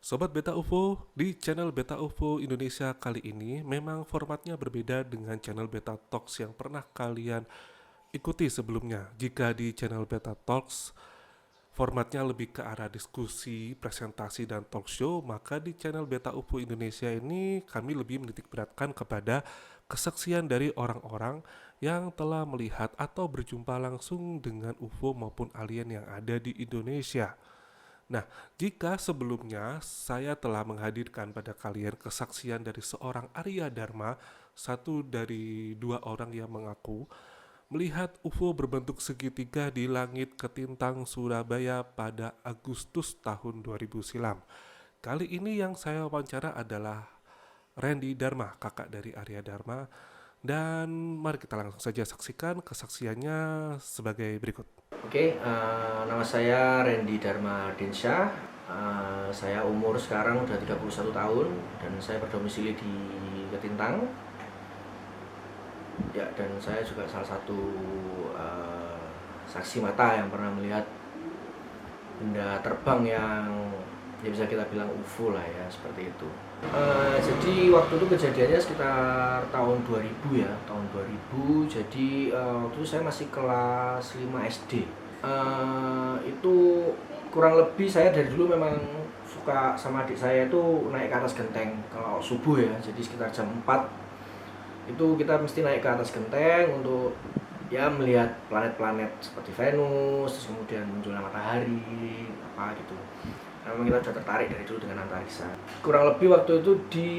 Sobat Beta UFO, di channel Beta UFO Indonesia kali ini memang formatnya berbeda dengan channel Beta Talks yang pernah kalian ikuti sebelumnya. Jika di channel Beta Talks formatnya lebih ke arah diskusi, presentasi, dan talk show, maka di channel Beta UFO Indonesia ini kami lebih menitik beratkan kepada kesaksian dari orang-orang yang telah melihat atau berjumpa langsung dengan UFO maupun alien yang ada di Indonesia. Nah, jika sebelumnya saya telah menghadirkan pada kalian kesaksian dari seorang Arya Dharma, satu dari dua orang yang mengaku melihat UFO berbentuk segitiga di langit Ketintang Surabaya pada Agustus tahun 2000 silam. Kali ini yang saya wawancara adalah Randy Dharma, kakak dari Arya Dharma, dan mari kita langsung saja saksikan kesaksiannya sebagai berikut. Nama saya Randy Dharma Dinsya. Saya umur sekarang udah 31 tahun dan saya berdomisili di Ketintang. Ya, dan saya juga salah satu saksi mata yang pernah melihat benda terbang yang ya bisa kita bilang UFO lah ya, seperti itu. Jadi waktu itu kejadiannya sekitar tahun 2000 ya, tahun 2000. Jadi waktu itu saya masih kelas 5 SD. Itu kurang lebih saya dari dulu memang suka sama adik saya itu naik ke atas genteng kalau subuh ya. Jadi sekitar jam 4 itu kita mesti naik ke atas genteng untuk ya melihat planet-planet seperti Venus, terus kemudian munculnya matahari apa gitu. Memang kita sudah tertarik dari dulu dengan antariksa. Kurang lebih waktu itu di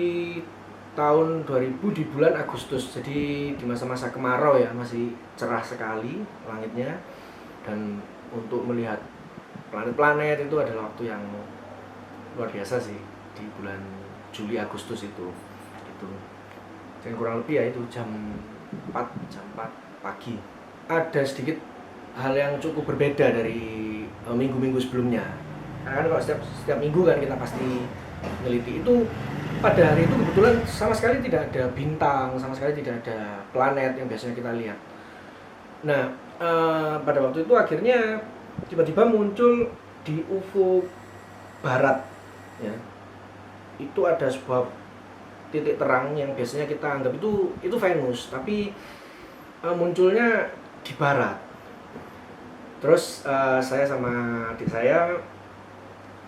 tahun 2000 di bulan Agustus. Jadi di masa-masa kemarau ya, masih cerah sekali langitnya. Dan untuk melihat planet-planet itu adalah waktu yang luar biasa sih di bulan Juli Agustus itu. Dan kurang lebih ya itu jam 4 pagi. Ada sedikit hal yang cukup berbeda dari minggu-minggu sebelumnya. Karena kan kalau setiap minggu kan kita pasti meneliti itu, pada hari itu kebetulan sama sekali tidak ada bintang, sama sekali tidak ada planet yang biasanya kita lihat. Nah, pada waktu itu akhirnya tiba-tiba muncul di UFO barat ya. Itu ada sebuah titik terang yang biasanya kita anggap itu Venus, tapi munculnya di barat. Terus saya sama adik saya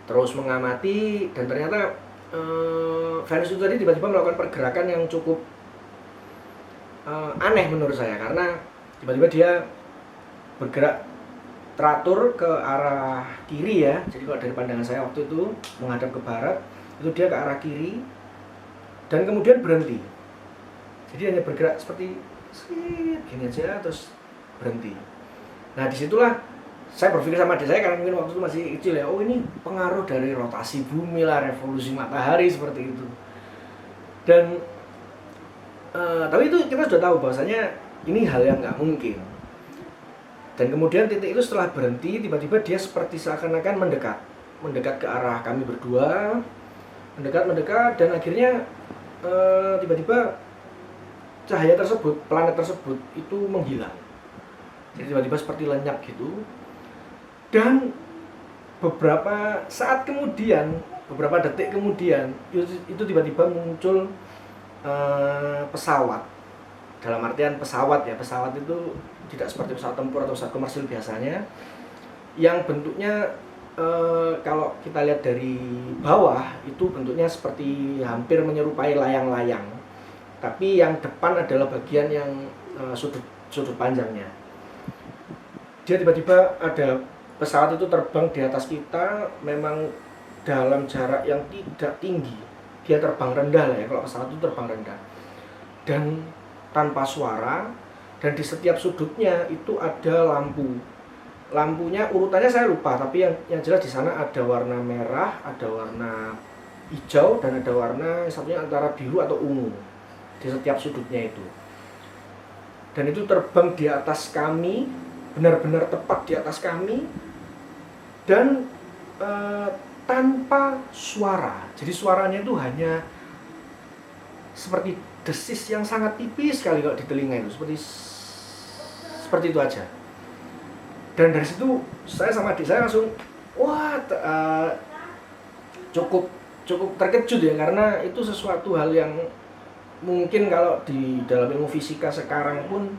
terus mengamati, dan ternyata Venus itu tadi tiba-tiba melakukan pergerakan yang cukup aneh menurut saya, karena tiba-tiba dia bergerak teratur ke arah kiri ya. Jadi kalau dari pandangan saya waktu itu menghadap ke barat, itu dia ke arah kiri dan kemudian berhenti. Jadi hanya bergerak seperti gini aja terus berhenti. Nah, disitulah saya berpikir sama adik saya, karena mungkin waktu itu masih kecil ya, oh ini pengaruh dari rotasi bumi lah, revolusi matahari seperti itu. Dan tapi itu kita sudah tahu bahwasanya ini hal yang nggak mungkin. Dan kemudian titik itu setelah berhenti, tiba-tiba dia seperti seakan-akan mendekat ke arah kami berdua, mendekat, dan akhirnya tiba-tiba cahaya tersebut, planet tersebut itu menghilang. Jadi tiba-tiba seperti lenyap gitu. Dan beberapa saat kemudian, beberapa detik kemudian, itu tiba-tiba muncul pesawat. Dalam artian pesawat ya, pesawat itu tidak seperti pesawat tempur atau pesawat komersil biasanya, yang bentuknya kalau kita lihat dari bawah itu bentuknya seperti hampir menyerupai layang-layang, tapi yang depan adalah bagian yang sudut panjangnya. Dia tiba-tiba ada pesawat itu terbang di atas kita, memang dalam jarak yang tidak tinggi. Dia terbang rendah lah ya, kalau pesawat itu terbang rendah. Dan tanpa suara, dan di setiap sudutnya itu ada lampu. Lampunya urutannya saya lupa, tapi yang jelas di sana ada warna merah, ada warna hijau, dan ada warna satunya antara biru atau ungu di setiap sudutnya itu. Dan itu terbang di atas kami, benar-benar tepat di atas kami, dan tanpa suara. Jadi suaranya itu hanya seperti desis yang sangat tipis sekali kalau di telinga itu, seperti itu aja. Dan dari situ saya sama adik saya langsung wah, cukup cukup terkejut ya, karena itu sesuatu hal yang mungkin kalau di dalam ilmu fisika sekarang pun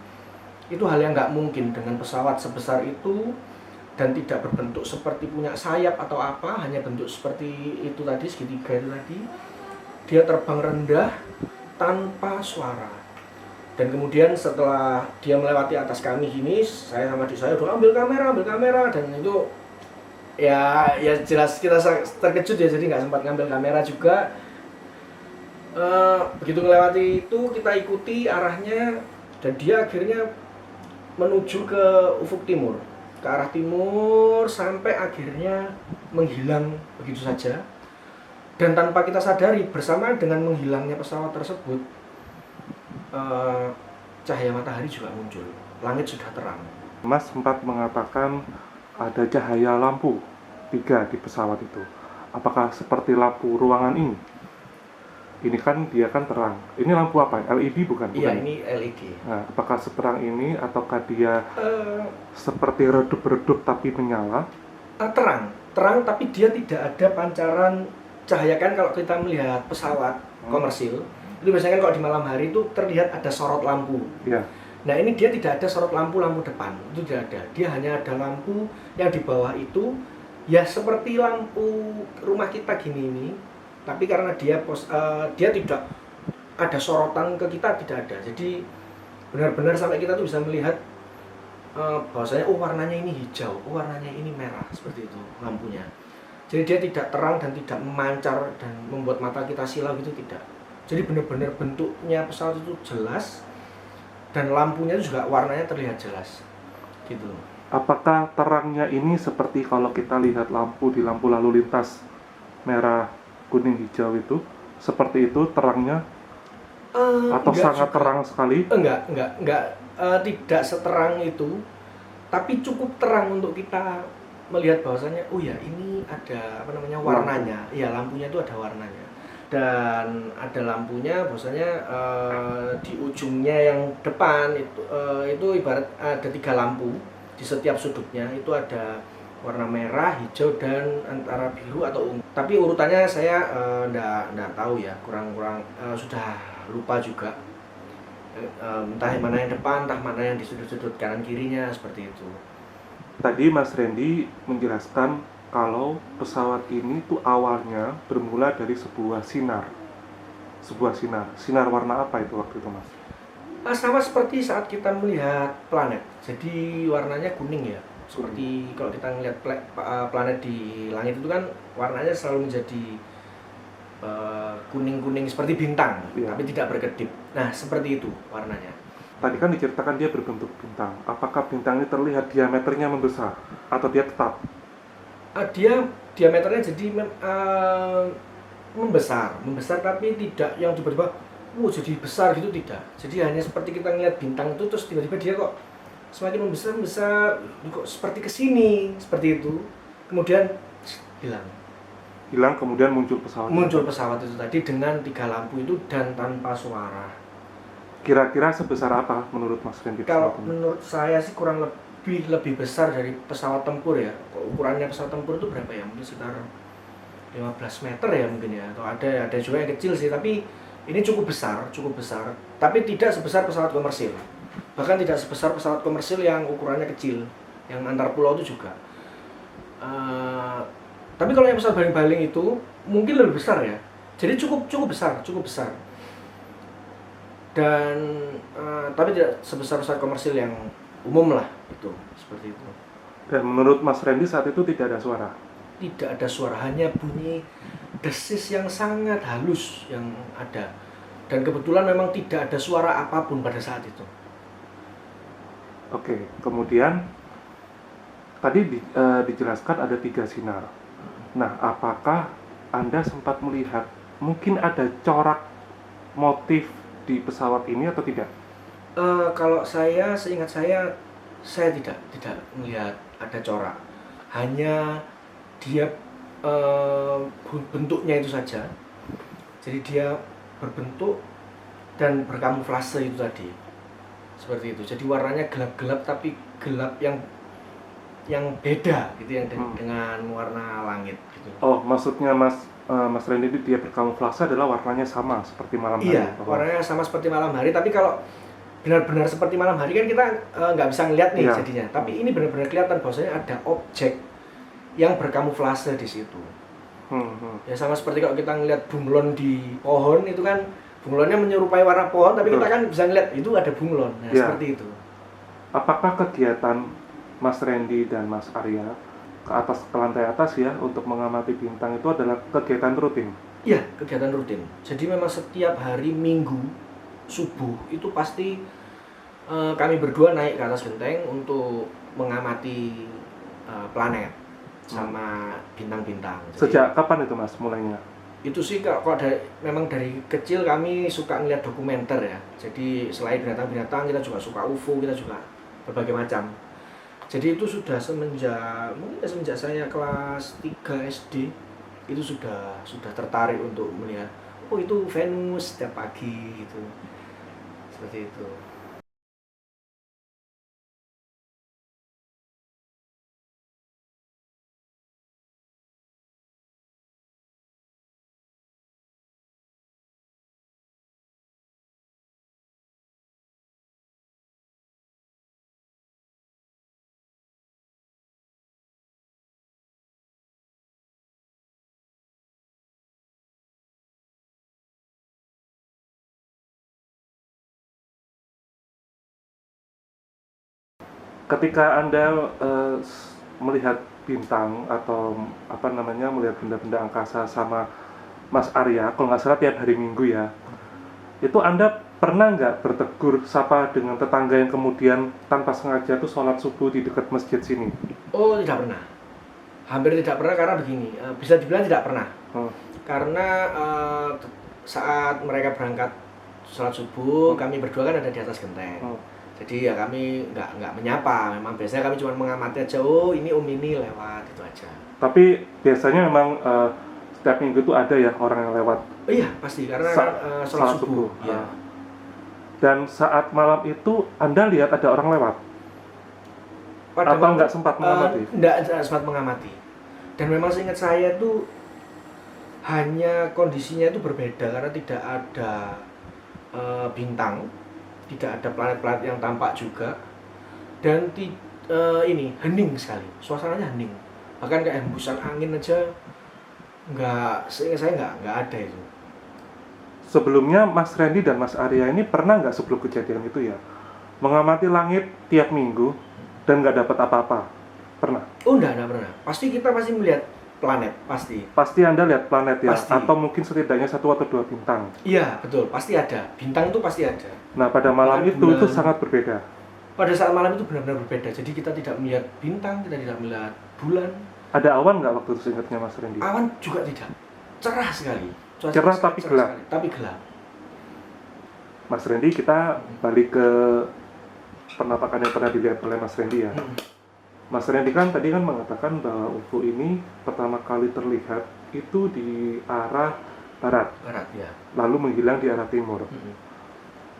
itu hal yang nggak mungkin, dengan pesawat sebesar itu dan tidak berbentuk seperti punya sayap atau apa, hanya bentuk seperti itu tadi, segitiga itu tadi, dia terbang rendah tanpa suara. Dan kemudian setelah dia melewati atas kami gini, saya sama adik saya udah ambil kamera, dan itu ya jelas kita terkejut ya, jadi nggak sempat ngambil kamera juga. Begitu melewati itu kita ikuti arahnya, dan dia akhirnya menuju ke ufuk timur, ke arah timur, sampai akhirnya menghilang begitu saja. Dan tanpa kita sadari, bersamaan dengan menghilangnya pesawat tersebut, cahaya matahari juga muncul, langit sudah terang. Mas sempat mengatakan ada cahaya lampu 3 di pesawat itu. Apakah seperti lampu ruangan ini? Ini kan dia kan terang. Ini lampu apa? LED bukan? Iya, ini LED. Nah, apakah seterang ini ataukah dia seperti redup-redup tapi menyala? Terang, tapi dia tidak ada pancaran cahaya. Kan kalau kita melihat pesawat komersil, itu biasanya kan kalau di malam hari itu terlihat ada sorot lampu. Ya. Nah, ini dia tidak ada sorot lampu depan, itu tidak ada. Dia hanya ada lampu yang di bawah itu, ya seperti lampu rumah kita gini ini. Tapi karena dia tidak ada sorotan ke kita, tidak ada. Jadi benar-benar sampai kita tuh bisa melihat bahwasanya warnanya ini hijau, warnanya ini merah, seperti itu lampunya. Jadi dia tidak terang dan tidak memancar dan membuat mata kita silau gitu, tidak. Jadi benar-benar bentuknya pesawat itu jelas, dan lampunya juga warnanya terlihat jelas gitu. Apakah terangnya ini seperti kalau kita lihat lampu di lampu lalu lintas merah, kuning, hijau itu? Seperti itu terangnya? Atau sangat juga terang sekali? Enggak, tidak seterang itu, tapi cukup terang untuk kita melihat bahwasanya oh ya, ini ada warnanya. Iya, lampunya itu ada warnanya. Dan ada lampunya bahwasanya di ujungnya yang depan itu ibarat ada 3 lampu di setiap sudutnya, itu ada warna merah, hijau, dan antara biru atau ungu. Tapi urutannya saya enggak tahu ya, kurang sudah lupa juga. Entah mana yang depan, entah mana yang di sudut-sudut kanan kirinya, seperti itu. Tadi Mas Randy menjelaskan kalau pesawat ini tuh awalnya bermula dari sebuah sinar. Sinar warna apa itu waktu itu, Mas? Sama seperti saat kita melihat planet. Jadi warnanya kuning ya. Seperti kalau kita melihat planet di langit itu kan warnanya selalu menjadi kuning-kuning seperti bintang, ya, tapi tidak berkedip. Nah, seperti itu warnanya. Tadi kan diceritakan dia berbentuk bintang. Apakah bintang ini terlihat diameternya membesar atau dia tetap? Dia diameternya jadi membesar tapi tidak yang tiba-tiba jadi besar gitu, tidak. Jadi hanya seperti kita ngeliat bintang itu, terus tiba-tiba dia kok semakin membesar, kok seperti kesini, seperti itu. Kemudian hilang, kemudian muncul pesawat itu tadi dengan 3 lampu itu dan tanpa suara. Kira-kira sebesar apa menurut Mas Randy? Kalau menurut saya sih kurang lebih besar dari pesawat tempur ya. Ukurannya pesawat tempur itu berapa ya? Mungkin sekitar 15 meter ya mungkin ya. Atau ada juga yang kecil sih, tapi ini cukup besar. Tapi tidak sebesar pesawat komersil. Bahkan tidak sebesar pesawat komersil yang ukurannya kecil, yang antar pulau itu juga. Tapi kalau yang pesawat baling-baling itu mungkin lebih besar ya. Jadi cukup besar. Dan tapi tidak sebesar pesawat komersil yang umum lah, itu seperti itu. Dan menurut Mas Randy saat itu tidak ada suara? Tidak ada suara, hanya bunyi desis yang sangat halus yang ada. Dan kebetulan memang tidak ada suara apapun pada saat itu. Oke, kemudian tadi dijelaskan ada 3 sinar. Nah, apakah Anda sempat melihat mungkin ada corak motif di pesawat ini atau tidak? Kalau seingat saya tidak melihat ada corak. Hanya dia bentuknya itu saja. Jadi dia berbentuk dan berkamuflase itu tadi. Seperti itu. Jadi warnanya gelap-gelap, tapi gelap yang yang beda gitu, yang dengan warna langit gitu. Oh, maksudnya Mas Randy itu dia berkamuflase adalah warnanya sama seperti malam hari. Iya, warnanya sama seperti malam hari, tapi kalau benar-benar seperti malam hari kan kita nggak bisa ngeliat nih Iya. jadinya. Tapi ini benar-benar kelihatan bahwasanya ada objek yang berkamuflase di situ. Ya sama seperti kalau kita ngeliat bunglon di pohon itu kan bunglonnya menyerupai warna pohon, tapi kita kan bisa ngeliat itu ada bunglon. Nah, Iya. seperti itu. Apakah kegiatan Mas Randy dan Mas Arya ke lantai atas ya untuk mengamati bintang itu adalah kegiatan rutin? Iya, kegiatan rutin. Jadi memang setiap hari Minggu subuh itu pasti kami berdua naik ke atas genteng untuk mengamati planet sama bintang-bintang. Jadi, Sejak kapan itu Mas mulainya? itu sih kalau memang dari kecil kami suka ngeliat dokumenter ya. Jadi selain binatang-binatang kita juga suka UFO, kita juga berbagai macam. Jadi itu sudah semenjak saya kelas 3 SD itu sudah tertarik untuk melihat, oh itu Venus setiap pagi gitu. Seperti itu. Ketika Anda melihat bintang atau melihat benda-benda angkasa sama Mas Arya, kalau nggak salah tiap hari Minggu ya, itu Anda pernah nggak bertegur sapa dengan tetangga yang kemudian tanpa sengaja tuh sholat subuh di dekat masjid sini? Oh, tidak pernah. Hampir tidak pernah karena begini, bisa dibilang tidak pernah. Karena saat mereka berangkat sholat subuh, kami berdua kan ada di atas genteng. Jadi ya kami nggak menyapa, memang biasanya kami cuma mengamati aja, oh ini ini lewat, itu aja. Tapi biasanya memang setiap minggu itu ada ya orang yang lewat. Oh iya, pasti, karena sholat subuh. Ya. Dan saat malam itu Anda lihat ada orang lewat? Atau nggak sempat mengamati? Nggak sempat mengamati. Dan memang seingat saya tuh hanya kondisinya itu berbeda karena tidak ada bintang, tidak ada planet-planet yang tampak juga, dan ini hening sekali, suasananya hening, bahkan kayak hembusan angin aja seingat saya nggak ada itu. Sebelumnya Mas Randy dan Mas Arya ini pernah nggak sebelum kejadian itu ya mengamati langit tiap minggu dan nggak dapat apa-apa? Pernah? Oh enggak pernah. Kita pasti melihat planet, pasti. Pasti Anda lihat planet ya? Pasti. Atau mungkin setidaknya 1 atau 2 bintang? Iya, betul, pasti ada. Bintang itu pasti ada. Nah, pada malam itu sangat berbeda. Pada saat malam itu benar-benar berbeda. Jadi kita tidak melihat bintang, kita tidak melihat bulan. Ada awan nggak waktu itu seingatnya Mas Randy? Awan juga tidak. Cerah sekali. Cerah tapi gelap. Tapi gelap. Mas Randy, kita balik ke penampakan yang pernah dilihat oleh Mas Randy ya. Mas Randy kan tadi kan mengatakan bahwa UFO ini pertama kali terlihat itu di arah barat. Barat ya. Lalu menghilang di arah timur.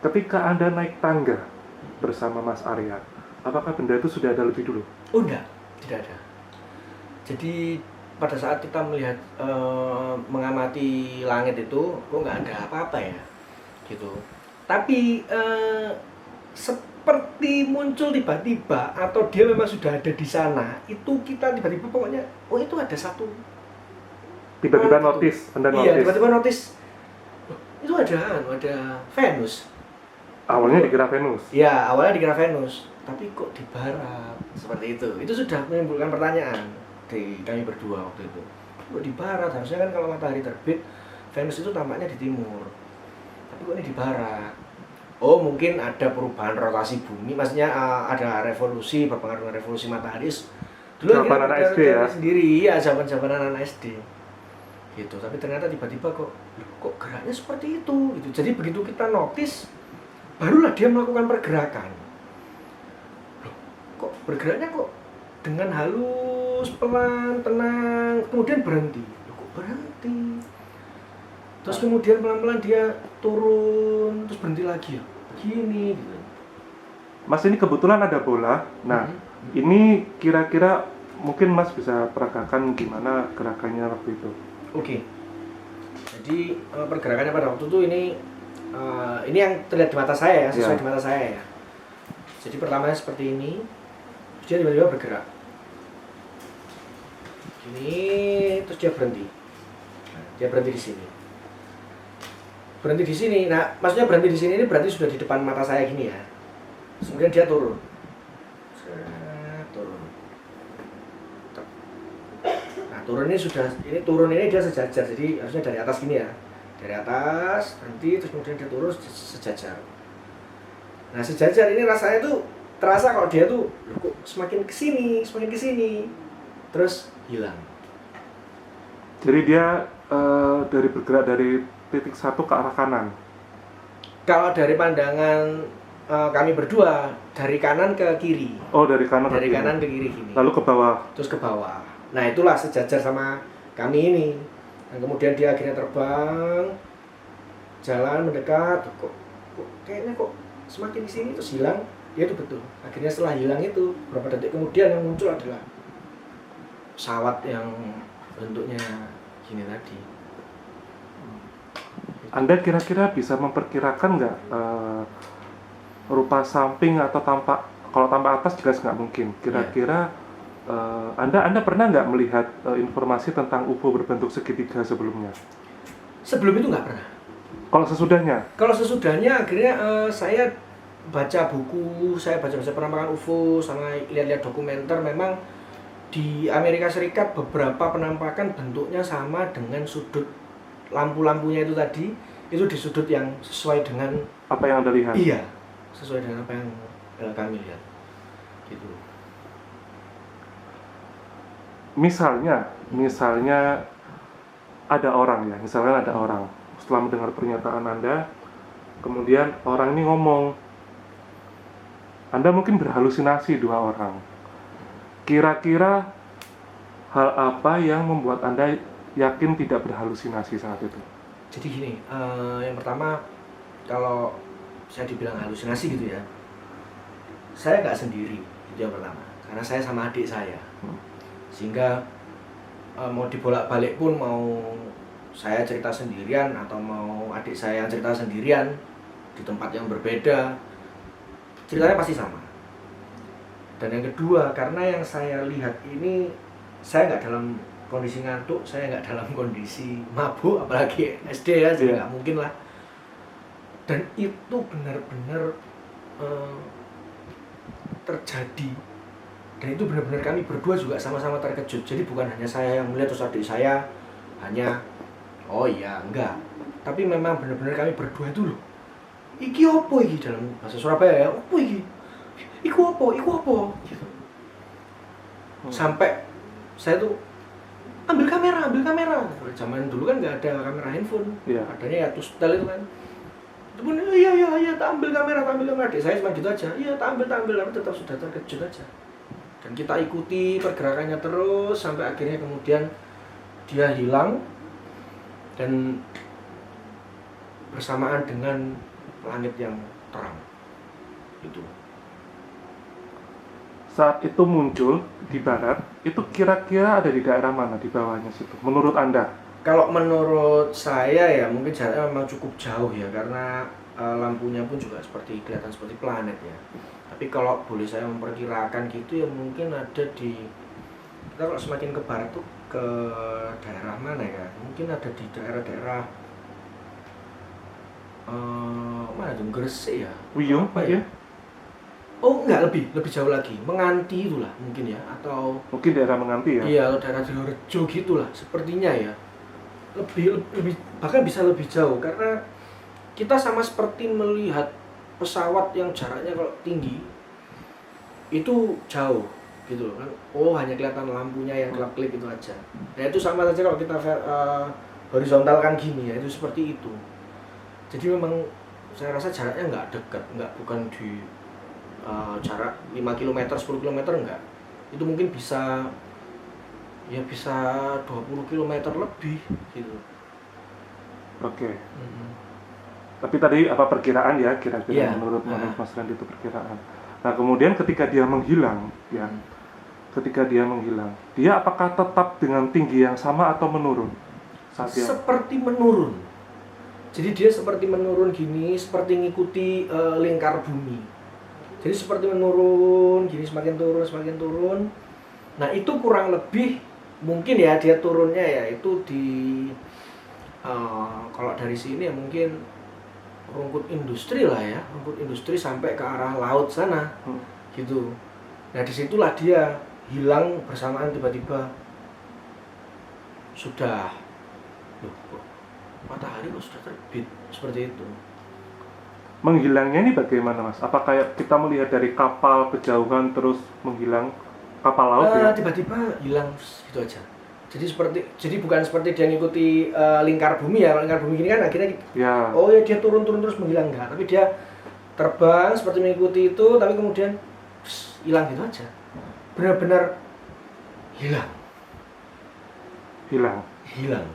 Ketika Anda naik tangga bersama Mas Arya, apakah benda itu sudah ada lebih dulu? Oh enggak, tidak ada. Jadi pada saat kita melihat mengamati langit itu kok nggak ada apa-apa ya gitu. Tapi seperti muncul tiba-tiba atau dia memang sudah ada di sana, itu kita tiba-tiba pokoknya oh itu ada satu, tiba-tiba notice, Anda notice. Iya, tiba-tiba notice. Itu ada Venus. Awalnya dikira Venus. Ya, awalnya dikira Venus, tapi kok di barat seperti itu. Itu sudah menimbulkan pertanyaan di kami berdua waktu itu. Kok di barat? Harusnya kan kalau matahari terbit Venus itu tampaknya di timur. Tapi kok ini di barat? Oh, mungkin ada perubahan rotasi bumi, maksudnya ada revolusi, berpengaruh dengan revolusi matahari. Dulu zaman anak SD ya? Sendiri, iya, zaman anak SD. Gitu, tapi ternyata tiba-tiba kok geraknya seperti itu gitu. Jadi begitu kita notice, barulah dia melakukan pergerakan. Loh, kok bergeraknya kok dengan halus, pelan, tenang, kemudian berhenti. Loh, kok berhenti? Terus kemudian pelan-pelan dia turun, terus berhenti lagi ya. Begini gitu. Mas, ini kebetulan ada bola. Nah, Ini kira-kira mungkin Mas bisa peragakan gimana gerakannya waktu itu. Oke. Jadi pergerakannya pada waktu itu ini yang terlihat di mata saya ya, sesuai Ya. di mata saya ya. Jadi pertamanya seperti ini, terus dia tiba-tiba bergerak. Ini terus dia berhenti. Nah, dia berhenti di sini. Berhenti di sini. Nah, maksudnya berhenti di sini ini berarti sudah di depan mata saya gini ya. Terus kemudian dia turun. Turun. Nah, turun ini dia sejajar. Jadi harusnya dari atas gini ya. Dari atas berhenti terus kemudian dia turun sejajar. Nah, sejajar ini rasanya tuh terasa kalau dia tuh loh, kok semakin ke sini. Terus hilang. Jadi dia dari bergerak dari titik satu ke arah kanan. Kalau dari pandangan kami berdua dari kanan ke kiri. Oh, dari kanan ke Dari kiri. kanan ke kiri gini. Lalu ke bawah. Terus ke bawah. Nah, itulah sejajar sama kami ini. Dan kemudian dia akhirnya terbang, jalan mendekat, kok kayaknya kok semakin di sini terus hilang. Ya itu betul. Akhirnya setelah hilang itu beberapa detik kemudian yang muncul adalah pesawat yang bentuknya gini tadi. Anda kira-kira bisa memperkirakan nggak rupa samping atau tampak, kalau tampak atas jelas nggak mungkin. Kira-kira Anda pernah nggak melihat informasi tentang UFO berbentuk segitiga sebelumnya? Sebelum itu nggak pernah. Kalau sesudahnya? Kalau sesudahnya akhirnya saya baca buku, saya baca-baca penampakan UFO sama lihat-lihat dokumenter. Memang di Amerika Serikat beberapa penampakan bentuknya sama dengan sudut lampu-lampunya itu tadi, itu di sudut yang sesuai dengan Apa yang Anda lihat? iya, sesuai dengan apa yang kami lihat. Gitu. Misalnya ada orang ya, misalnya ada orang setelah mendengar pernyataan Anda, kemudian orang ini ngomong, Anda mungkin berhalusinasi dua orang. Kira-kira hal apa yang membuat Anda yakin tidak berhalusinasi saat itu? Jadi gini, yang pertama kalau saya dibilang halusinasi gitu ya, saya nggak sendiri, itu yang pertama. Karena saya sama adik saya, sehingga mau dibolak-balik pun, mau saya cerita sendirian atau mau adik saya yang cerita sendirian di tempat yang berbeda, ceritanya pasti sama. Dan yang kedua, karena yang saya lihat ini, saya nggak dalam kondisi ngantuk, saya nggak dalam kondisi mabuk, apalagi SD ya, jadi nggak mungkin lah. Dan itu benar-benar terjadi. Dan itu benar-benar kami berdua juga sama-sama terkejut. Jadi bukan hanya saya yang melihat terus adik saya hanya oh iya, enggak. Tapi memang benar-benar kami berdua itu loh. Iki opo iki, dalam bahasa Surabaya ya, opo iki? Iku opo? Gitu. Sampai saya tuh ambil kamera. Zaman dulu kan nggak ada kamera handphone, adanya ya tustel itu kan. Itu pun iya tak ambil kamera. Adik saya cuma gitu aja, iya tak ambil, tapi tetap sudah terkejut aja. Dan kita ikuti pergerakannya terus sampai akhirnya kemudian dia hilang dan bersamaan dengan langit yang terang itu. Saat itu muncul di barat, itu kira-kira ada di daerah mana di bawahnya situ, menurut Anda? Kalau menurut saya ya mungkin jaraknya memang cukup jauh ya, karena lampunya pun juga kelihatan seperti planet ya. Tapi kalau boleh saya memperkirakan gitu ya, mungkin ada di, kita kalau semakin ke barat tuh ke daerah mana ya, mungkin ada di daerah-daerah mana tuh, Gresik ya, Wiyung apa ya? Oh enggak, lebih jauh lagi, Menganti itulah mungkin ya, atau mungkin daerah Menganti ya? iya, atau daerah Sidoarjo gitulah sepertinya ya. Lebih bahkan bisa lebih jauh, karena kita sama seperti melihat pesawat yang jaraknya kalau tinggi itu jauh gitu loh kan. Oh, hanya kelihatan lampunya yang kelap-kelip itu aja. Nah, itu sama saja kalau kita horizontal kan gini ya, itu seperti itu. Jadi memang saya rasa jaraknya nggak dekat, bukan di jarak 5 km, 10 km enggak. Itu mungkin bisa 20 km lebih gitu. Oke. Tapi tadi apa perkiraan ya, kira-kira menurut Mas Randy itu perkiraan. Nah, kemudian ketika dia menghilang, ya, ketika dia menghilang, dia apakah tetap dengan tinggi yang sama atau menurun saat dia? Seperti menurun. Jadi dia seperti menurun gini, seperti ngikuti lingkar bumi. Jadi seperti menurun gini, semakin turun, semakin turun. Nah itu kurang lebih mungkin ya dia turunnya ya itu di kalau dari sini ya mungkin rumput industri lah ya, rumput industri sampai ke arah laut sana, gitu. Nah disitulah dia hilang bersamaan tiba-tiba sudah, loh, kok matahari kok sudah terbit seperti itu. Menghilangnya ini bagaimana, Mas? Apa kayak kita melihat dari kapal kejauhan terus menghilang, kapal laut ya? Tiba-tiba hilang gitu aja. Jadi bukan seperti dia ngikuti lingkar bumi ya. Kalau lingkar bumi gini kan akhirnya Ya. oh ya dia turun terus menghilang enggak, tapi dia terbang seperti mengikuti itu tapi kemudian hilang gitu aja. Benar-benar hilang. Hilang.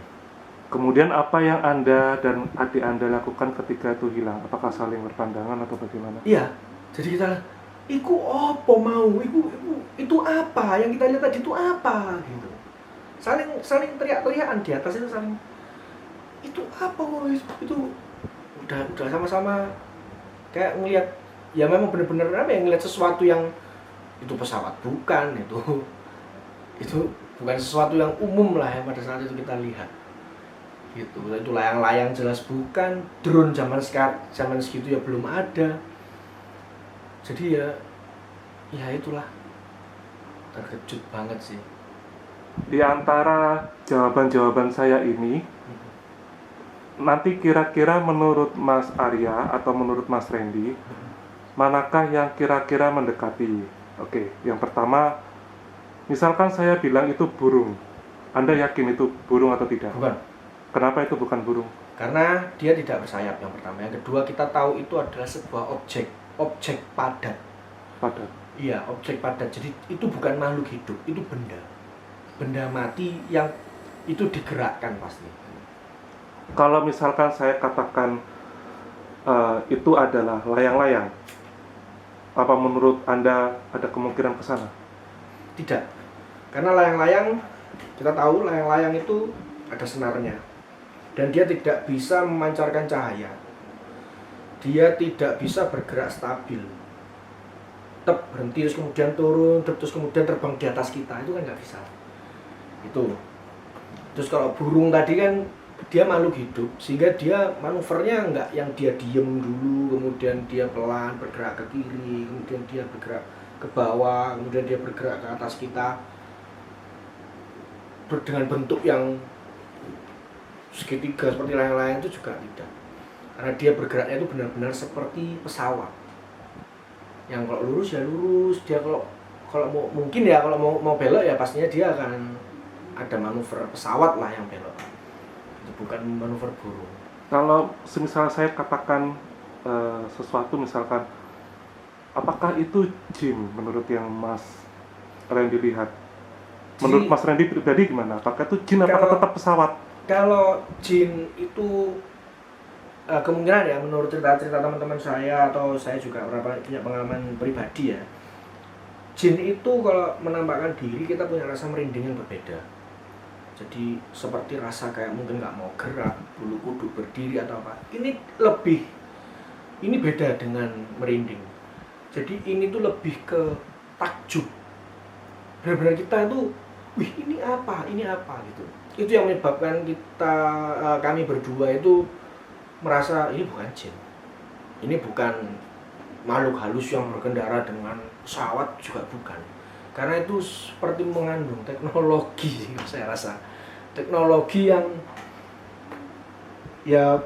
Kemudian apa yang Anda dan adik Anda lakukan ketika itu hilang? Apakah saling berpandangan atau bagaimana? Iya. Jadi kita iku apa mau? Itu apa? Yang kita lihat tadi itu apa? Gitu. Saling teriak-teriakan di atas itu saling itu apa itu udah sama-sama kayak ngelihat ya memang benar-benar apa ya ngelihat sesuatu yang itu pesawat bukan itu bukan sesuatu yang umum lah yang pada saat itu kita lihat gitu. Itu layang-layang jelas bukan, drone zaman segitu ya belum ada, jadi ya itulah terkejut banget sih. Di antara jawaban-jawaban saya ini, nanti kira-kira menurut Mas Arya atau menurut Mas Randy, manakah yang kira-kira mendekati? Oke, yang pertama, misalkan saya bilang itu burung. Anda yakin itu burung atau tidak? Bukan, Kenapa itu bukan burung? karena dia tidak bersayap yang pertama. Yang kedua kita tahu itu adalah sebuah objek padat. Padat. Iya, objek padat. Jadi itu bukan makhluk hidup, itu benda mati yang itu digerakkan pasti. Kalau misalkan saya katakan itu adalah layang-layang, apa menurut Anda ada kemungkinan ke sana? Tidak, karena layang-layang kita tahu layang-layang itu ada senarnya dan dia tidak bisa memancarkan cahaya, dia tidak bisa bergerak stabil, berhenti terus kemudian turun, terus kemudian terbang di atas kita, itu kan nggak bisa. Itu terus kalau burung tadi kan dia makhluk hidup sehingga dia manuvernya nggak yang dia diem dulu kemudian dia pelan bergerak ke kiri kemudian dia bergerak ke bawah kemudian dia bergerak ke atas kita dengan bentuk yang segitiga seperti layang-layang itu juga tidak, karena dia bergeraknya itu benar-benar seperti pesawat yang kalau lurus ya lurus, dia kalau mungkin ya kalau mau belok ya pastinya dia akan ada manuver pesawat lah yang belok, itu bukan manuver burung. Kalau semisal saya katakan sesuatu misalkan, apakah itu jin menurut yang Mas Randy lihat? Menurut Mas Randy pribadi gimana? Apakah itu jin apakah tetap pesawat? Kalau jin itu kemungkinan ya menurut cerita-cerita teman-teman saya atau saya juga punya pengalaman pribadi ya, jin itu kalau menampakkan diri kita punya rasa merinding yang berbeda. Jadi seperti rasa kayak mungkin nggak mau gerak, bulu kuduk berdiri atau apa. Ini beda dengan merinding. Jadi ini tuh lebih ke takjub. Benar-benar kita itu, wih ini apa gitu. Itu yang menyebabkan kami berdua itu merasa ini bukan jin. Ini bukan makhluk halus yang berkendara dengan pesawat, juga bukan. Karena itu seperti mengandung teknologi, saya rasa teknologi yang ya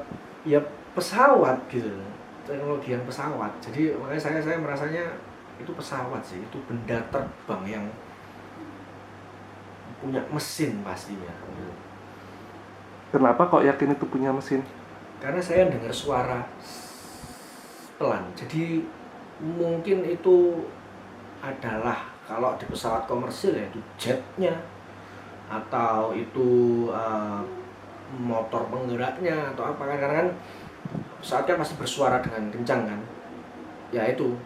pesawat gitu, teknologi yang pesawat. Jadi makanya saya merasanya itu pesawat sih, itu benda terbang yang punya mesin pastinya. Kenapa kok yakin itu punya mesin? Karena saya dengar suara pelan, jadi mungkin itu adalah kalau di pesawat komersil ya itu jetnya atau itu motor penggeraknya atau apa kan, karena kan pesawat kan pasti bersuara dengan kencang kan ya, itu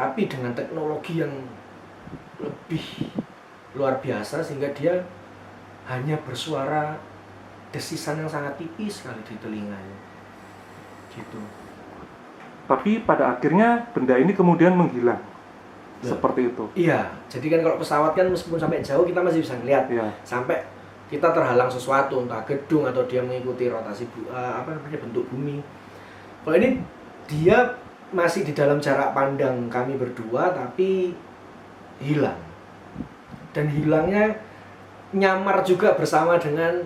tapi dengan teknologi yang lebih luar biasa sehingga dia hanya bersuara desisan yang sangat tipis sekali di telinganya gitu. Tapi pada akhirnya benda ini kemudian menghilang. Ya. Seperti itu. Iya, jadi kan kalau pesawat kan meskipun sampai jauh kita masih bisa ngeliat. Iya. Sampai kita terhalang sesuatu, entah gedung atau dia mengikuti rotasi bentuk bumi. Kalau ini dia masih di dalam jarak pandang kami berdua tapi hilang. Dan hilangnya nyamar juga bersama dengan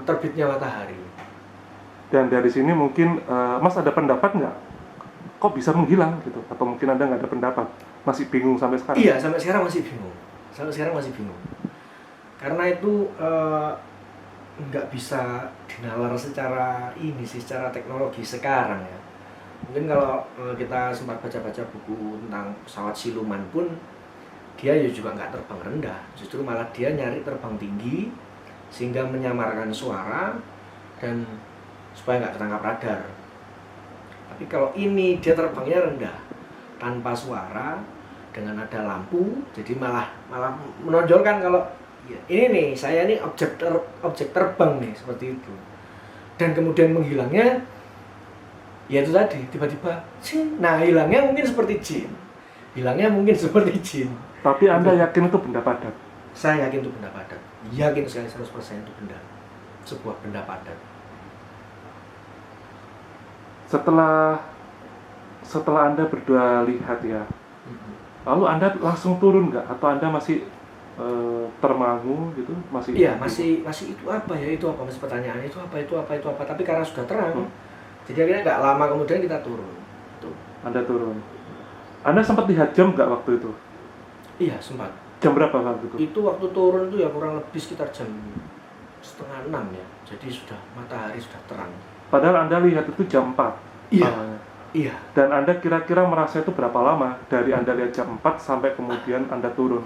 terbitnya matahari. Dan dari sini mungkin Mas ada pendapat nggak? Kok bisa menghilang gitu? Atau mungkin Anda nggak ada pendapat? Masih bingung sampai sekarang? Iya, sampai sekarang masih bingung. Karena itu nggak bisa dinalar secara teknologi sekarang ya. Mungkin kalau kita sempat baca-baca buku tentang pesawat siluman pun dia juga nggak terbang rendah, justru malah dia nyari terbang tinggi sehingga menyamarkan suara dan supaya nggak ketangkap radar. Tapi kalau ini dia terbangnya rendah tanpa suara dengan ada lampu, jadi malah menonjolkan kalau ini nih saya ini objek terbang nih seperti itu. Dan kemudian menghilangnya ya itu tadi tiba-tiba nah hilangnya mungkin seperti jin. Tapi Anda yakin itu benda padat? Saya yakin itu benda padat. Yakin sekali 100% itu sebuah benda padat. Setelah Anda berdua lihat ya, lalu Anda langsung turun nggak? Atau Anda masih termangu gitu? Iya, masih itu apa ya? Itu apa? Masih pertanyaan itu apa? Tapi karena sudah terang, jadi akhirnya nggak lama kemudian kita turun. Tuh. Anda turun. Anda sempat lihat jam nggak waktu itu? Iya, sempat. Jam berapa waktu itu? Itu waktu turun itu ya kurang lebih sekitar jam 5:30 ya. Jadi sudah matahari sudah terang. Padahal Anda lihat itu jam 4. Iya. Iya. Dan Anda kira-kira merasa itu berapa lama dari Anda lihat jam 4 sampai kemudian Anda turun?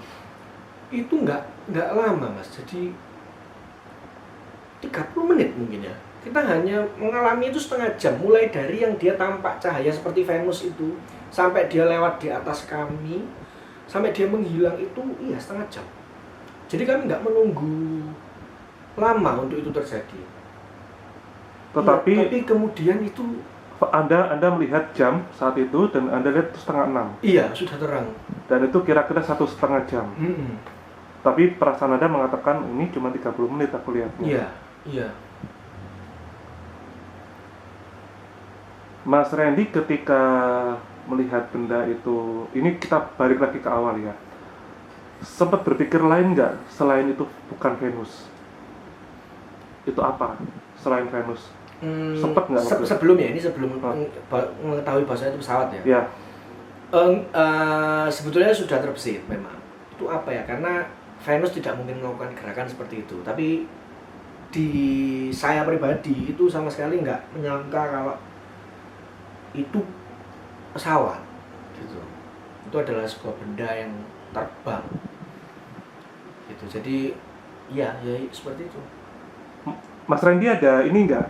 Itu nggak lama Mas. Jadi 30 menit mungkin ya. Kita hanya mengalami itu setengah jam, mulai dari yang dia tampak cahaya seperti Venus itu sampai dia lewat di atas kami, sampai dia menghilang itu iya setengah jam. Jadi kami nggak menunggu lama untuk itu terjadi. Tetapi ya, tapi kemudian itu Anda melihat jam saat itu dan Anda lihat itu 5:30. Iya, sudah terang. Dan itu kira-kira 1,5 jam. Tapi perasaan Anda mengatakan ini cuma 30 menit aku lihatnya. Iya. Mas Randy ketika melihat benda itu, ini kita balik lagi ke awal ya. Sempat berpikir lain nggak selain itu bukan Venus? Itu apa selain Venus? Sempat nggak? Sebelum mengetahui bahasa itu pesawat ya. Ya. Sebetulnya sudah terbesit memang. Itu apa ya? Karena Venus tidak mungkin melakukan gerakan seperti itu. Tapi di saya pribadi itu sama sekali nggak menyangka kalau itu pesawat gitu. Itu adalah sebuah benda yang terbang gitu. Jadi ya seperti itu. Mas Randy ada ini nggak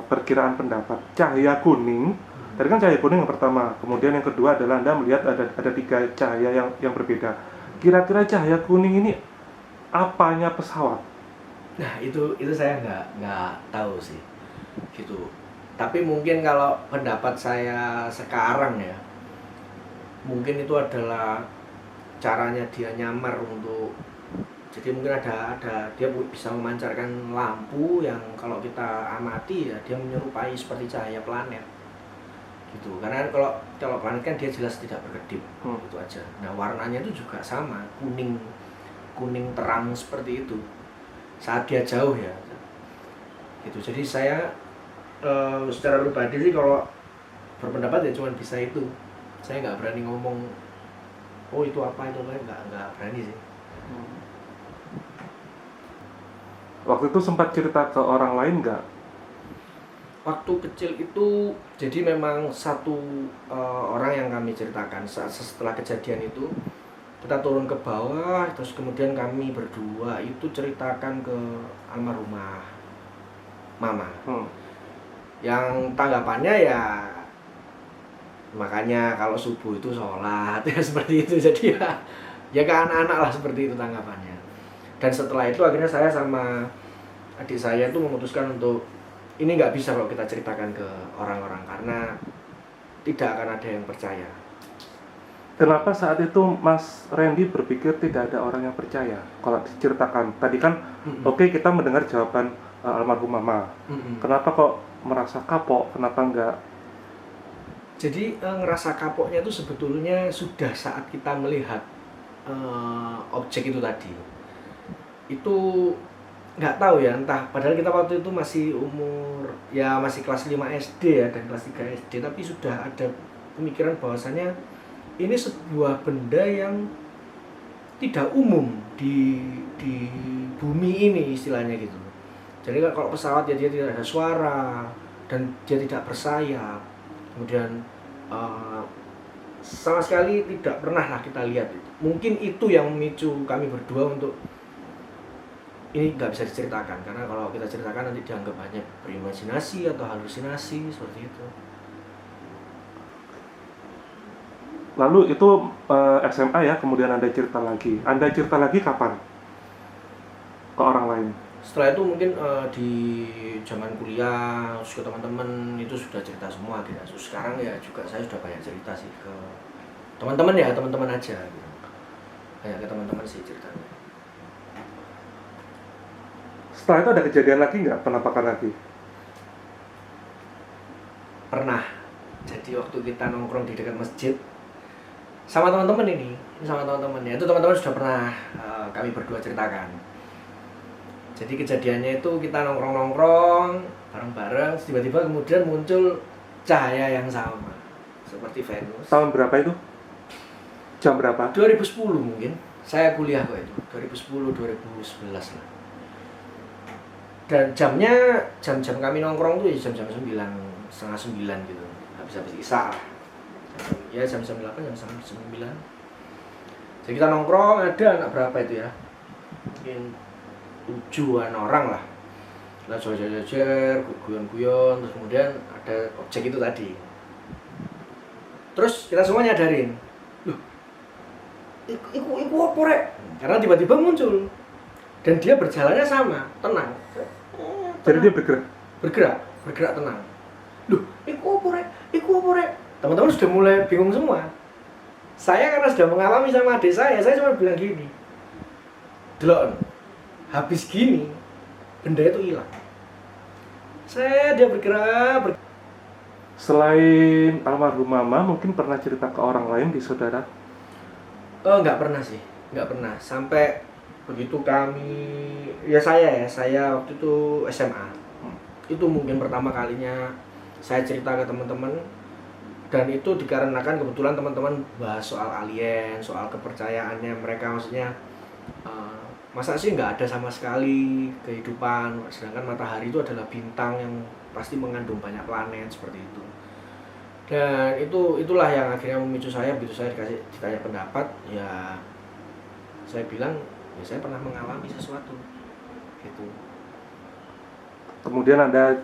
perkiraan pendapat cahaya kuning? Tadi kan cahaya kuning yang pertama, kemudian yang kedua adalah Anda melihat ada 3 cahaya yang berbeda. Kira-kira cahaya kuning ini apanya pesawat? Nah itu saya nggak tahu sih gitu. Tapi mungkin kalau pendapat saya sekarang ya, mungkin itu adalah caranya dia nyamar untuk, jadi mungkin ada dia bisa memancarkan lampu yang kalau kita amati ya dia menyerupai seperti cahaya planet gitu. Karena kalau planet kan dia jelas tidak berkedip gitu aja. Nah warnanya itu juga sama, kuning terang seperti itu saat dia jauh ya gitu. Jadi saya secara pribadi sih kalau berpendapat ya cuma bisa itu. Saya nggak berani ngomong oh itu apa nggak berani sih. Waktu itu sempat cerita ke orang lain nggak? Waktu kecil itu jadi memang satu orang yang kami ceritakan setelah kejadian itu kita turun ke bawah, terus kemudian kami berdua itu ceritakan ke almarhumah mama. Yang tanggapannya ya Makanya kalau subuh itu sholat ya seperti itu. Jadi ya ke anak-anak lah seperti itu tanggapannya. Dan setelah itu akhirnya saya sama adik saya itu memutuskan untuk ini nggak bisa kalau kita ceritakan ke orang-orang karena tidak akan ada yang percaya. Kenapa saat itu Mas Randy berpikir tidak ada orang yang percaya kalau diceritakan? Tadi kan oke, kita mendengar jawaban almarhum Mama. Kenapa kok merasa kapok? Kenapa enggak? Jadi ngerasa kapoknya itu sebetulnya sudah saat kita melihat objek itu tadi. Itu nggak tahu ya, entah padahal kita waktu itu masih umur ya masih kelas 5 SD ya dan kelas 3 SD, tapi sudah ada pemikiran bahwasannya ini sebuah benda yang tidak umum di bumi ini istilahnya gitu. Jadi kalau pesawat ya dia tidak ada suara dan dia tidak bersayap. Kemudian sama sekali tidak pernah lah kita lihat itu. Mungkin itu yang memicu kami berdua untuk ini nggak bisa diceritakan karena kalau kita ceritakan nanti dianggap hanya berimajinasi atau halusinasi seperti itu. Lalu itu SMA ya, kemudian Anda cerita lagi. Anda cerita lagi kapan? Ke orang lain? Setelah itu mungkin di zaman kuliah, terus ke teman-teman itu sudah cerita semua gitu. Terus sekarang ya juga saya sudah banyak cerita sih ke teman-teman ya, teman-teman aja gitu. Banyak ke teman-teman sih ceritanya. Setelah itu ada kejadian lagi nggak? Penampakan lagi? Pernah. Jadi waktu kita nongkrong di dekat masjid sama teman-teman ini sama teman-teman ya, itu teman-teman sudah pernah kami berdua ceritakan. Jadi kejadiannya itu kita nongkrong-nongkrong bareng-bareng, tiba-tiba kemudian muncul cahaya yang sama seperti Venus. Tahun berapa itu? Jam berapa? 2010 mungkin. Saya kuliah kok itu. 2010 2011 lah. Dan jam-jam kami nongkrong tuh ya jam-jam 9, setengah 9 gitu. Habis-habis isya lah. Ya jam-jam 8, jam 9. Jadi kita nongkrong, ada anak berapa itu ya? Mungkin 7-an orang lah. Kita jajar-jajar, guyon-guyon, terus kemudian ada objek itu tadi. Terus kita semua nyadarin, loh, iku apa rek? Karena tiba-tiba muncul dan dia berjalannya sama, tenang. Jadi dia bergerak tenang. Loh, iku apa rek? Teman-teman sudah mulai bingung semua. Saya karena sudah mengalami sama adik saya cuma bilang gini, delok, habis gini benda itu hilang. Dia bergerak. Selain almarhum Mama, mungkin pernah cerita ke orang lain di saudara? Nggak pernah sih, nggak pernah. Sampai begitu saya waktu itu SMA. Itu mungkin pertama kalinya saya cerita ke teman-teman. Dan itu dikarenakan kebetulan teman-teman bahas soal alien, soal kepercayaannya mereka, maksudnya masa sih nggak ada sama sekali kehidupan, sedangkan matahari itu adalah bintang yang pasti mengandung banyak planet seperti itu. Dan itulah yang akhirnya memicu saya, begitu saya ditanya pendapat, ya saya bilang ya saya pernah mengalami sesuatu gitu. Kemudian Anda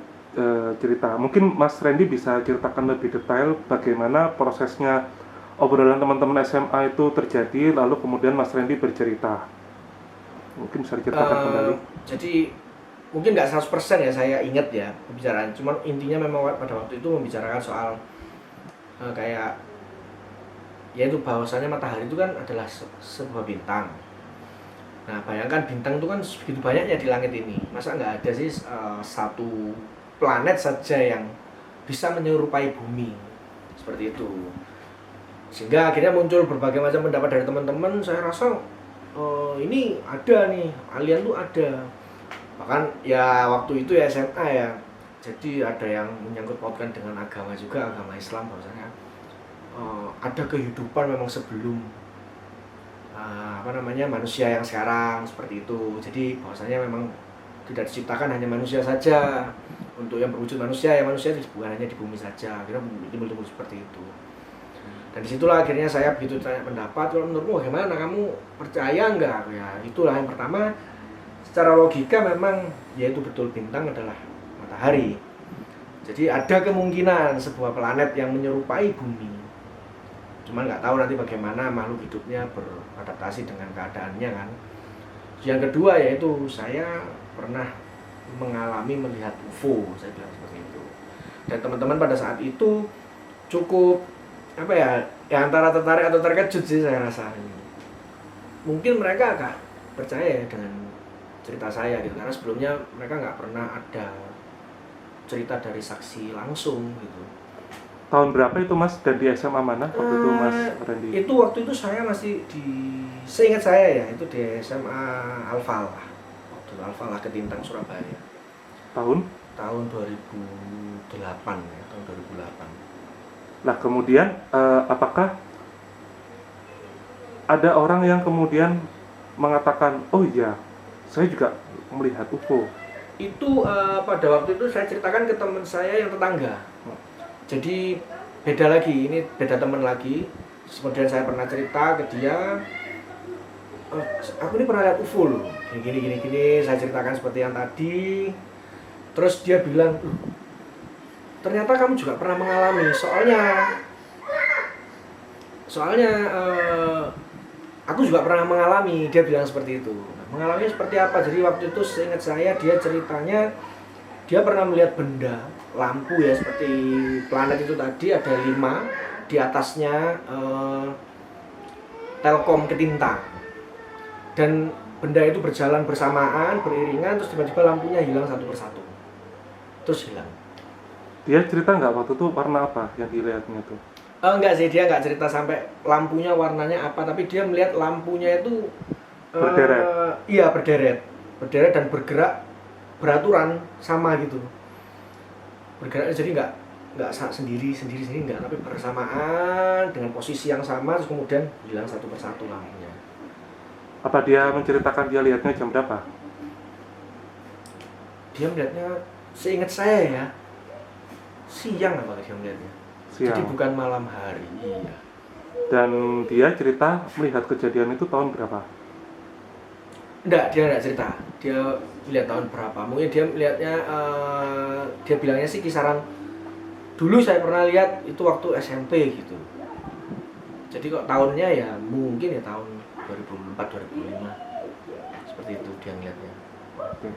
cerita, mungkin Mas Randy bisa ceritakan lebih detail bagaimana prosesnya obrolan teman-teman SMA itu terjadi, lalu kemudian Mas Randy bercerita. Mungkin bisa diceritakan kembali. Jadi mungkin nggak 100% ya saya ingat ya pembicaraan, cuman intinya memang pada waktu itu membicarakan soal kayak yaitu bahwasannya matahari itu kan adalah sebuah bintang. Nah bayangkan bintang itu kan begitu banyaknya di langit ini, masa nggak ada sih satu planet saja yang bisa menyerupai bumi seperti itu. Sehingga akhirnya muncul berbagai macam pendapat dari teman-teman. Saya rasa ini ada nih, alien tuh ada. Bahkan ya waktu itu ya SMA ya, jadi ada yang menyangkut pautkan dengan agama juga, agama Islam, bahwasanya ada kehidupan memang sebelum manusia yang sekarang seperti itu. Jadi bahwasanya memang tidak diciptakan hanya manusia saja, untuk yang berwujud manusia ya manusia bukan hanya di bumi saja. Akhirnya timbul seperti itu. Dan disitulah akhirnya saya begitu tanya pendapat, kalau menurutmu bagaimana, kamu percaya enggak? Ya itulah yang pertama, secara logika memang yaitu betul bintang adalah matahari. Jadi ada kemungkinan sebuah planet yang menyerupai bumi. Cuman nggak tahu nanti bagaimana makhluk hidupnya beradaptasi dengan keadaannya kan. Yang kedua yaitu saya pernah mengalami melihat UFO, saya bilang seperti itu. Dan teman-teman pada saat itu cukup apa ya antara tertarik atau terkejut sih saya rasa. Mungkin mereka agak percaya ya dengan cerita saya gitu, karena sebelumnya mereka nggak pernah ada cerita dari saksi langsung gitu. Tahun berapa itu Mas, dan di SMA mana waktu itu Mas Randy? Itu waktu itu saya masih seingat saya ya, itu di SMA Al-Falah. Waktu Al-Falah Ketintang Surabaya. Tahun? Tahun 2008 ya, tahun 2008. Nah kemudian apakah ada orang yang kemudian mengatakan, oh iya, saya juga melihat UFO? Itu pada waktu itu saya ceritakan ke teman saya yang tetangga. Jadi beda lagi, ini beda teman lagi. Kemudian saya pernah cerita ke dia, aku ini pernah lihat UFO loh, gini, saya ceritakan seperti yang tadi. Terus dia bilang, ternyata kamu juga pernah mengalami, soalnya aku juga pernah mengalami, dia bilang seperti itu. Mengalami seperti apa? Jadi waktu itu seingat saya dia ceritanya, dia pernah melihat benda lampu ya, seperti planet itu tadi ada 5, di atasnya Telkom Ketintang, dan benda itu berjalan bersamaan, beriringan, terus tiba-tiba lampunya hilang satu persatu, terus hilang. Dia cerita nggak waktu itu warna apa yang dilihatnya tuh? Enggak sih, dia nggak cerita sampai lampunya warnanya apa, tapi dia melihat lampunya itu Berderet? Iya, berderet dan bergerak beraturan sama gitu. Bergerak jadi nggak sendiri nggak, tapi bersamaan dengan posisi yang sama, terus kemudian hilang satu persatu lampunya. Apa dia menceritakan dia lihatnya jam berapa? Dia melihatnya seingat saya ya siang apa dia melihatnya. Siang. Jadi bukan malam hari. Iya. Dan dia cerita melihat kejadian itu tahun berapa? Enggak, dia enggak cerita. Dia lihat tahun berapa. Mungkin dia melihatnya dia bilangnya sih kisaran, dulu saya pernah lihat itu waktu SMP gitu. Jadi kok tahunnya ya mungkin ya tahun 2004 2005. Seperti itu dia ngeliatnya. Oke.